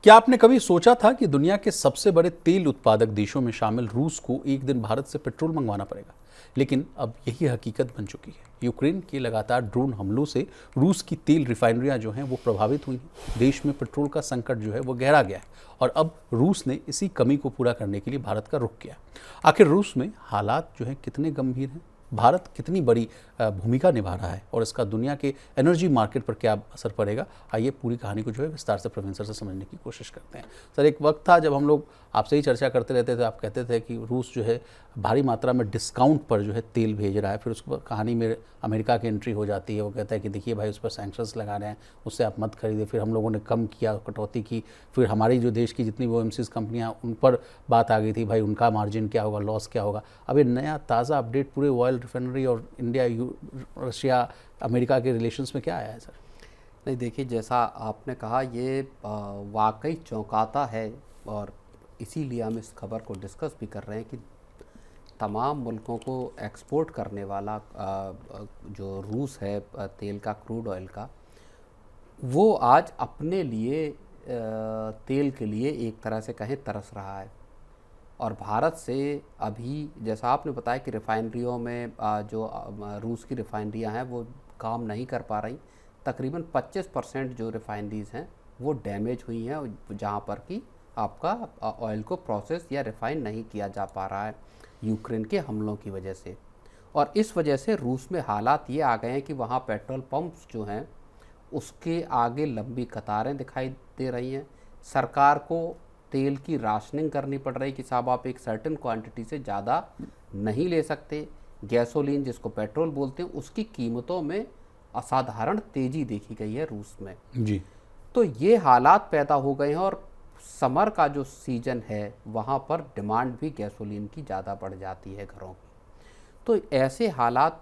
क्या आपने कभी सोचा था कि दुनिया के सबसे बड़े तेल उत्पादक देशों में शामिल रूस को एक दिन भारत से पेट्रोल मंगवाना पड़ेगा? लेकिन अब यही हकीकत बन चुकी है। यूक्रेन के लगातार ड्रोन हमलों से रूस की तेल रिफाइनरियां जो हैं वो प्रभावित हुई हैं। देश में पेट्रोल का संकट जो है वो गहरा गया है और अब रूस ने इसी कमी को पूरा करने के लिए भारत का रुख किया। आखिर रूस में हालात जो हैं कितने गंभीर हैं, भारत कितनी बड़ी भूमिका निभा रहा है और इसका दुनिया के एनर्जी मार्केट पर क्या असर पड़ेगा, आइए पूरी कहानी को जो है विस्तार से प्रवीण सर से समझने की कोशिश करते हैं। सर, एक वक्त था जब हम लोग आपसे ही चर्चा करते रहते थे, आप कहते थे कि रूस जो है भारी मात्रा में डिस्काउंट पर जो है तेल भेज रहा है, फिर उसको कहानी में अमेरिका की एंट्री हो जाती है। वो कहता है कि देखिए भाई, उस पर सैंक्शंस लगा रहे हैं, उससे आप मत खरीदे। फिर हम लोगों ने कम किया, कटौती की। फिर हमारी जो देश की जितनी वो OMCs कंपनियाँ, उन पर बात आ गई थी, भाई उनका मार्जिन क्या होगा, लॉस क्या होगा। अब ये नया ताज़ा अपडेट पूरे ऑयल रिफाइनरी और इंडिया, रशिया, अमेरिका के रिलेशंस में क्या आया है सर? नहीं, देखिए, जैसा आपने कहा, ये वाकई चौंकाता है और इसीलिए हम इस खबर को डिस्कस भी कर रहे हैं कि तमाम मुल्कों को एक्सपोर्ट करने वाला जो रूस है तेल का, क्रूड ऑयल का, वो आज अपने लिए तेल के लिए एक तरह से कहें तरस रहा है। और भारत से अभी, जैसा आपने बताया कि रिफ़ाइनरियों में जो रूस की रिफ़ाइनरियाँ हैं वो काम नहीं कर पा रही। तकरीबन 25% जो रिफ़ाइनरीज़ हैं वो डैमेज हुई हैं, जहाँ पर कि आपका ऑयल को प्रोसेस या रिफ़ाइन नहीं किया जा पा रहा है यूक्रेन के हमलों की वजह से। और इस वजह से रूस में हालात ये आ गए हैं कि वहाँ पेट्रोल पंप्स जो हैं उसके आगे लंबी कतारें दिखाई दे रही हैं। सरकार को तेल की राशनिंग करनी पड़ रही कि साहब आप एक सर्टेन क्वांटिटी से ज़्यादा नहीं ले सकते। गैसोलीन, जिसको पेट्रोल बोलते हैं, उसकी कीमतों में असाधारण तेज़ी देखी गई है रूस में जी। तो ये हालात पैदा हो गए हैं और समर का जो सीज़न है वहाँ पर डिमांड भी गैसोलीन की ज़्यादा बढ़ जाती है घरों की। तो ऐसे हालात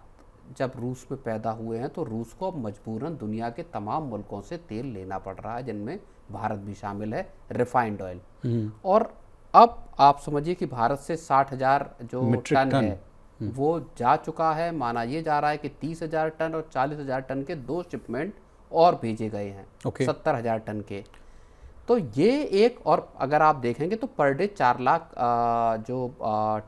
जब रूस में पैदा हुए हैं तो रूस को अब मजबूरन दुनिया के तमाम मुल्कों से तेल लेना पड़ रहा है, जिनमें भारत भी शामिल है, रिफाइंड ऑयल। और अब आप समझिए कि भारत से 60,000 जो टन है वो जा चुका है। माना ये जा रहा है कि 30,000 टन और 40,000 टन के 2 शिपमेंट और भेजे गए हैं, 70,000 टन के। तो ये एक, और अगर आप देखेंगे तो पर डे 4 लाख जो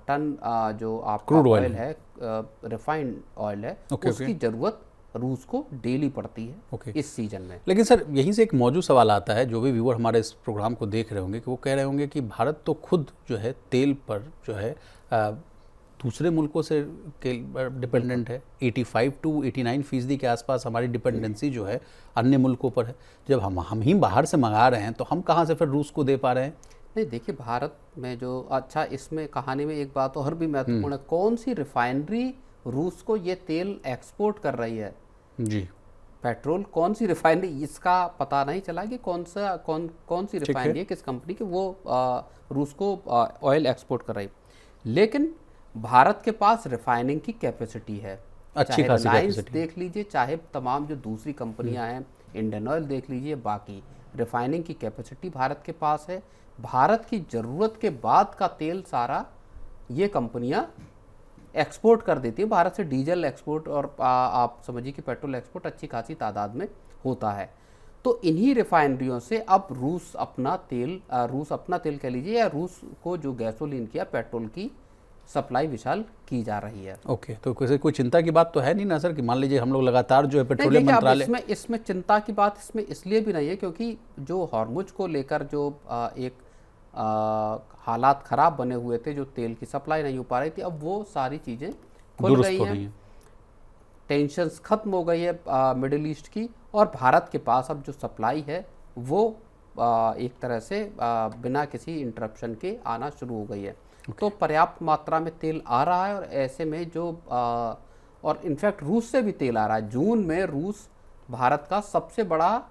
टन जो आपका ऑयल है, रिफाइंड ऑयल है, उसकी ज़रूरत रूस को डेली पड़ती है इस सीजन में। लेकिन सर, यहीं से एक मौजूद सवाल आता है, जो भी व्यूअर हमारे इस प्रोग्राम को देख रहे होंगे, कि वो कह रहे होंगे कि भारत तो खुद जो है तेल पर जो है दूसरे मुल्कों से डिपेंडेंट है। 85 to 89% के आसपास हमारी डिपेंडेंसी जो है अन्य मुल्कों पर है। जब हम ही बाहर से मंगा रहे हैं तो हम कहाँ से फिर रूस को दे पा रहे हैं? नहीं, देखिए, भारत में जो, अच्छा, इसमें कहानी में एक बात और भी महत्वपूर्ण है, कौन सी रिफाइनरी रूस को ये तेल एक्सपोर्ट कर रही है? जी। पेट्रोल कौन सी रिफाइनरी, इसका पता नहीं चला कि कौन सी रिफाइनरी है, किस कंपनी की वो रूस को ऑयल एक्सपोर्ट कर रही है। लेकिन भारत के पास रिफाइनिंग की कैपेसिटी है, अच्छी खासी कैपेसिटी देख लीजिए, चाहे तमाम जो दूसरी कंपनियां हैं, इंडियन ऑयल देख लीजिए, बाकी रिफाइनिंग की कैपेसिटी भारत के पास है। भारत की ज़रूरत के बाद का तेल सारा ये कंपनियां एक्सपोर्ट कर देती है। भारत से डीजल एक्सपोर्ट और आप समझिए कि पेट्रोल एक्सपोर्ट अच्छी खासी तादाद में होता है। तो इन्हीं रिफाइनरियों से अब रूस अपना तेल कह लीजिए, या रूस को जो गैसोलीन की या पेट्रोल की सप्लाई विशाल की जा रही है। ओके, तो कोई चिंता की बात तो है नहीं ना सर, कि मान लीजिए हम लोग लगातार जो है पेट्रोलियम मंत्रालय, इसमें चिंता की बात इसमें इसलिए भी नहीं है क्योंकि जो हॉर्मुज को लेकर जो एक हालात ख़राब बने हुए थे, जो तेल की सप्लाई नहीं हो पा रही थी, अब वो सारी चीज़ें खुल गई हैं, टेंशन्स ख़त्म हो गई है मिडिल ईस्ट की, और भारत के पास अब जो सप्लाई है वो एक तरह से बिना किसी इंटरप्शन के आना शुरू हो गई है। तो पर्याप्त मात्रा में तेल आ रहा है, और ऐसे में जो और इनफैक्ट रूस से भी तेल आ रहा है। जून में रूस भारत का सबसे बड़ा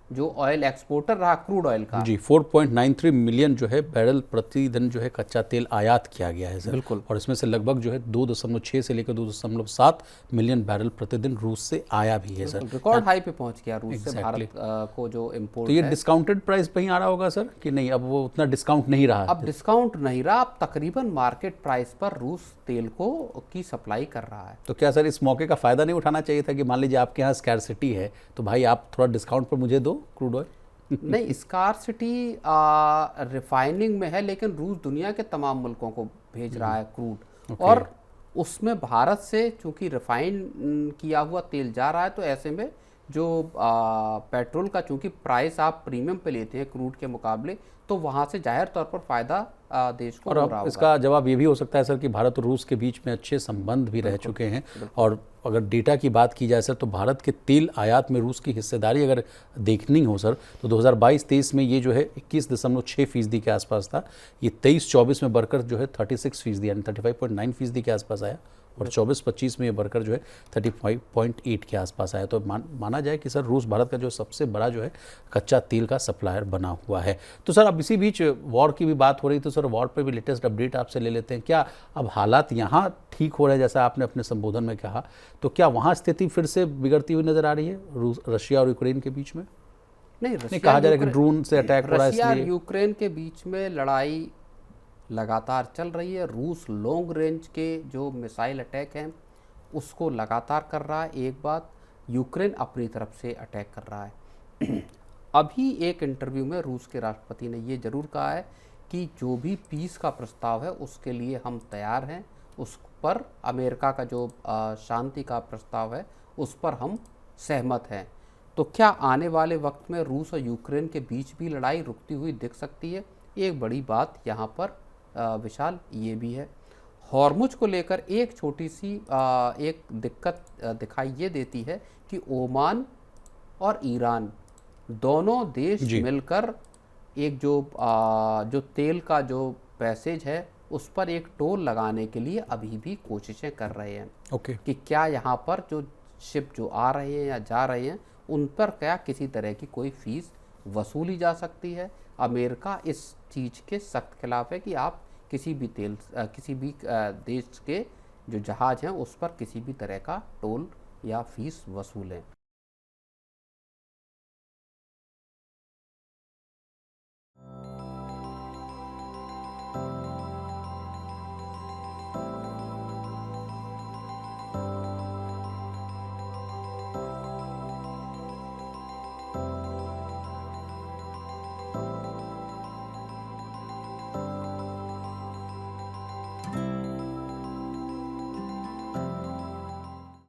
जो ऑयल एक्सपोर्टर रहा, क्रूड ऑयल का। जी, 4.93 मिलियन जो है बैरल प्रतिदिन जो है कच्चा तेल आयात किया गया है सर। बिल्कुल। और इसमें से लगभग जो है 2.6 से लेकर 2.7 मिलियन बैरल प्रतिदिन रूस से आया भी है सर। रिकॉर्ड हाई पे पहुंच गया रूस से भारत को जो इम्पोर्ट। तो ये डिस्काउंटेड प्राइस पे ही आ रहा होगा सर, कि नहीं अब वो उतना डिस्काउंट नहीं रहा? अब डिस्काउंट नहीं रहा, अब तकरीबन मार्केट प्राइस पर रूस तेल को की सप्लाई कर रहा है। तो क्या सर इस मौके का फ़ायदा नहीं उठाना चाहिए था कि मान लीजिए आपके यहाँ स्कैरसिटी है तो भाई आप थोड़ा डिस्काउंट पर मुझे दो क्रूड ऑयल? नहीं, स्कारसिटी रिफाइनिंग में है, लेकिन रूस दुनिया के तमाम मुल्कों को भेज रहा है क्रूड, और उसमें भारत से चूंकि रिफाइन किया हुआ तेल जा रहा है, तो ऐसे में जो पेट्रोल का चूंकि प्राइस आप प्रीमियम पे लेते हैं क्रूड के मुकाबले, तो वहाँ से जाहिर तौर पर फ़ायदा देश को और हो अब रहा होगा। इसका जवाब ये भी हो सकता है सर कि भारत और रूस के बीच में अच्छे संबंध भी रह चुके हैं, और अगर डेटा की बात की जाए सर, तो भारत के तेल आयात में रूस की हिस्सेदारी अगर देखनी हो सर, तो 2022-23 में ये जो है 21.6% के आसपास था। ये 23-24 में बढ़कर जो है 36% यानी 35.9% के आसपास आया, और 24-25 में ये बढ़कर जो है 35.8 के आसपास आया। तो माना जाए कि सर रूस भारत का जो सबसे बड़ा जो है कच्चा तेल का सप्लायर बना हुआ है। तो सर अब इसी बीच वॉर की भी बात हो रही, तो सर वॉर पर भी लेटेस्ट अपडेट आपसे ले लेते हैं। क्या अब हालात यहाँ ठीक हो रहे हैं, जैसा आपने अपने संबोधन में कहा, तो क्या वहाँ स्थिति फिर से बिगड़ती हुई नजर आ रही है रशिया और यूक्रेन के बीच में? नहीं, नहीं, कहा जा रहा है कि ड्रोन से अटैक हो रहा है, रशिया और इसलिए यूक्रेन के बीच में लड़ाई लगातार चल रही है। रूस लॉन्ग रेंज के जो मिसाइल अटैक हैं उसको लगातार कर रहा है एक बात, यूक्रेन अपनी तरफ से अटैक कर रहा है। अभी एक इंटरव्यू में रूस के राष्ट्रपति ने ये जरूर कहा है कि जो भी पीस का प्रस्ताव है उसके लिए हम तैयार हैं, उस पर अमेरिका का जो शांति का प्रस्ताव है उस पर हम सहमत हैं। तो क्या आने वाले वक्त में रूस और यूक्रेन के बीच भी लड़ाई रुकती हुई दिख सकती है? एक बड़ी बात यहाँ पर विशाल ये भी है, हॉर्मुज को लेकर एक छोटी सी एक दिक्कत दिखाई ये देती है कि ओमान और ईरान दोनों देश मिलकर एक जो तेल का जो पैसेज है उस पर एक टोल लगाने के लिए अभी भी कोशिशें कर रहे हैं। कि क्या यहाँ पर जो शिप जो आ रहे हैं या जा रहे हैं उन पर क्या किसी तरह की कोई फीस वसूली जा सकती है। अमेरिका इस चीज़ के सख्त खिलाफ है कि आप किसी भी देश के जो जहाज़ हैं उस पर किसी भी तरह का टोल या फीस वसूलें।